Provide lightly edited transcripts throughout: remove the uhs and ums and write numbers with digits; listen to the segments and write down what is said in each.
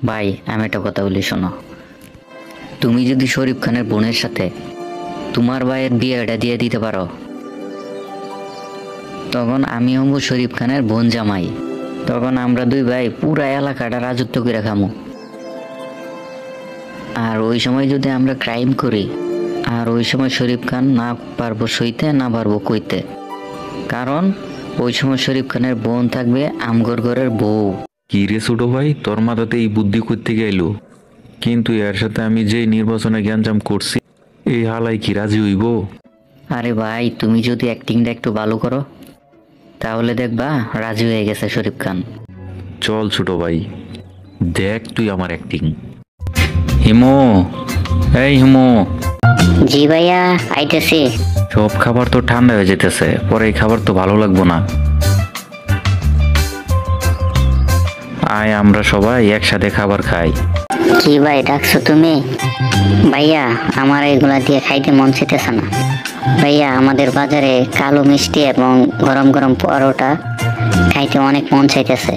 ভাই আমি একটা কথা বলি শোনো, তুমি যদি শরীফ খানের বোনের সাথে তোমার ভাইয়ের বিয়েটা দিয়ে দিতে পারো, তখন আমি হব শরীফ খানের বোন জামাই। তখন আমরা দুই ভাই পুরা এলাকাটা রাজত্ব করে খামো। আর ওই সময় যদি আমরা ক্রাইম করি, আর ওই সময় শরীফ খান না পারবো সইতে, না পারবো কইতে, কারণ ওই সময় শরীফ খানের বোন থাকবে আমগর ঘরের বউ। কি রে ছোট ভাই, তোর মাথাতে এই বুদ্ধি করতে গেল? কিন্তু এর সাথে আমি যে নির্বাচনে গ্যাঞ্জাম করছি, এই হালাই কি রাজি হইব? আরে ভাই, তুমি যদি অ্যাক্টিংটা একটু ভালো করো তাহলে দেখবা রাজি হয়ে গেছে শরীফ খান। চল ছোট ভাই, দেখ তুই আমার অ্যাক্টিং। হিমো, এই হিমো, জি ভাইয়া, আইতেছি। সব খাবার তো ঠান্ডা হয়ে যেতেছে, পরে এই খাবার তো ভালো লাগবো না। আয় আমরা সবাই একসাথে খাবার খাই। কি ভাই ডাকছো তুমি? ভাইয়া আমার এগুলা দিয়ে খাইতে মন চাইতেছে না। ভাইয়া আমাদের বাজারে কালো মিষ্টি এবং গরম গরম পরোটা খাইতে অনেক মন চাইতেছে।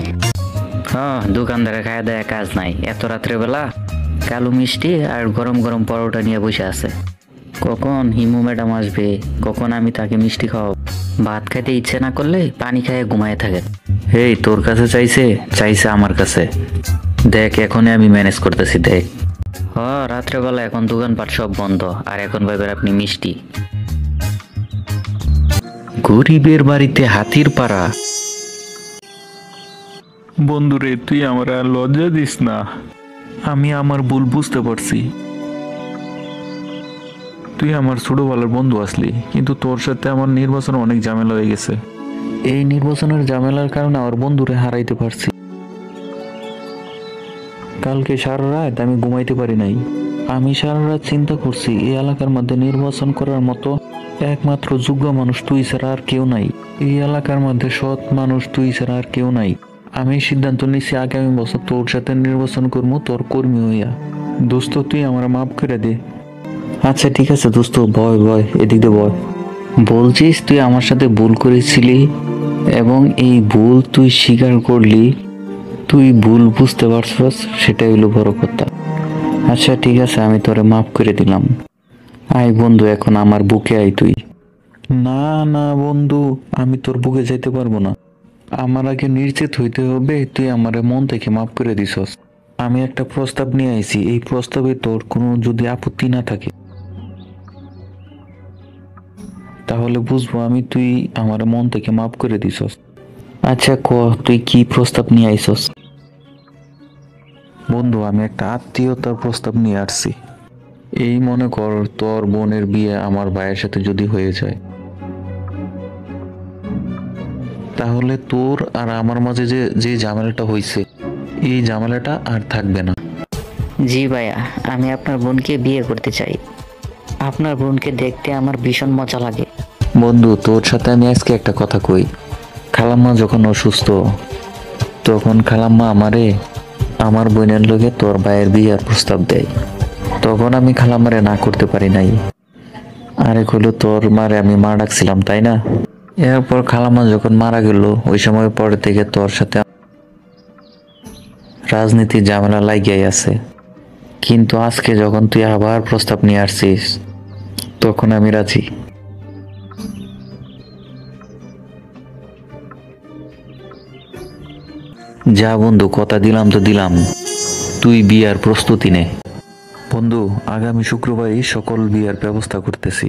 হ্যাঁ, দোকানদারে খায় দেয় কাজ নাই, এত রাত্রে বেলা কালো মিষ্টি আর গরম গরম পরোটা নিয়ে বসে আছে। কখন হিমু ম্যাডাম আসবে, কখন আমি তাকে মিষ্টি খাওয়াবো। ভাত খাইতে ইচ্ছে না করলে পানি খাইয়ে ঘুমায় থাকে। এই তোর কাছে চাইছে, চাইছে আমার কাছে। দেখ এখনই আমি ম্যানেজ করতেছি, দেখ। রাত্রেবেলা এখন দোকানপাট সব বন্ধ, আর এখন ভাইবেন আপনি মিষ্টি। গরিবের বাড়িতে হাতির পাড়া। বন্ধুরে তুই আমার আর লজ্জা দিস না, আমি আমার ভুল বুঝতে পারছি। তুই আমার ছোটবেলার বন্ধু আসলি, কিন্তু তোর সাথে আমার নির্বাচনে অনেক ঝামেলা হয়ে গেছে। এই নির্বাচনের ঝামেলার কারণে আমার বন্ধুরে হারাইতে পারছি। কালকে সারা রাত আমি ঘুমাইতে পারি নাই। আমি সারা রাত চিন্তা করছি, এই এলাকার মধ্যে নির্বাচন করার মতো একমাত্র যোগ্য মানুষ তুই ছাড়া আর কেউ নাই। এই এলাকার মধ্যে সৎ মানুষ তুই ছাড়া আর কেউ নাই। আমি সিদ্ধান্ত নিছি আগামী বছর তোর সাথে নির্বাচন করবো, তোর কর্মী হইয়া। দোস্ত তুই আমার মাফ করে দে। আচ্ছা ঠিক আছে দোস্ত, বয় বয়, এদিক দিয়ে বয়। বলছিস তুই আমার সাথে ভুল করেছিলি এবং এই ভুল তুই স্বীকার করলি, তুই ভুল বুঝতে পারছস, সেটাই হলো বড় কথা। আচ্ছা ঠিক আছে, আমি তোরে মাফ করে দিলাম। আয় বন্ধু, এখন আমার বুকে আয় তুই। না না বন্ধু, আমি তোর বুকে যাইতে পারবো না। আমার আগে নিশ্চিত হইতে হবে তুই আমারে মন থেকে মাফ করে দিছস। আমি একটা প্রস্তাব নিয়ে আইছি, এই প্রস্তাবে তোর কোনো যদি আপত্তি না থাকে তাহলে বুঝবো আমি তুই আমার মন থেকে মাফ করে দিছস। আচ্ছা ক, তুই কি প্রস্তাব নিয়ে আইছস? বন্ধু আমি একটা আত্মীয়তার প্রস্তাব নিয়ে আসছি। এই মনে কর তোর বোনের বিয়ে আমার ভাইয়ের সাথে যদি হয়ে যায়, তাহলে তোর আর আমার মাঝে যে যে ঝামেলাটা হয়েছে, এই ঝামেলাটা আর থাকবে না। জি ভাইয়া, আমি আপনার বোনকে বিয়ে করতে চাই। আপনার বোনকে দেখতে আমার ভীষণ মজা লাগে। বন্ধু তোর সাথে আমি আজকে একটা কথা কই। খালাম্মা যখন অসুস্থ, তখন খালাম্মা আমারে আমার বোনের লগে তোর ভাইয়ের বিয়ের প্রস্তাব দেয়। তখন আমি খালাম্মারে না করতে পারি নাই। আরে হলো তোর মারে আমি মা ডাকছিলাম, তাই না? এরপর খালাম্মা যখন মারা গেল, ওই সময় পরে থেকে তোর সাথে রাজনীতির ঝামেলা লাগিয়াই আছে। কিন্তু আজকে যখন তুই আবার প্রস্তাব নিয়ে আসছিস, তখন আমি রাজি। যা বন্ধু, কথা দিলাম তো দিলাম, তুই বিয়ার প্রস্তুতি নে। বন্ধু আগামী শুক্রবারই সকল বিয়ার ব্যবস্থা করতেছি।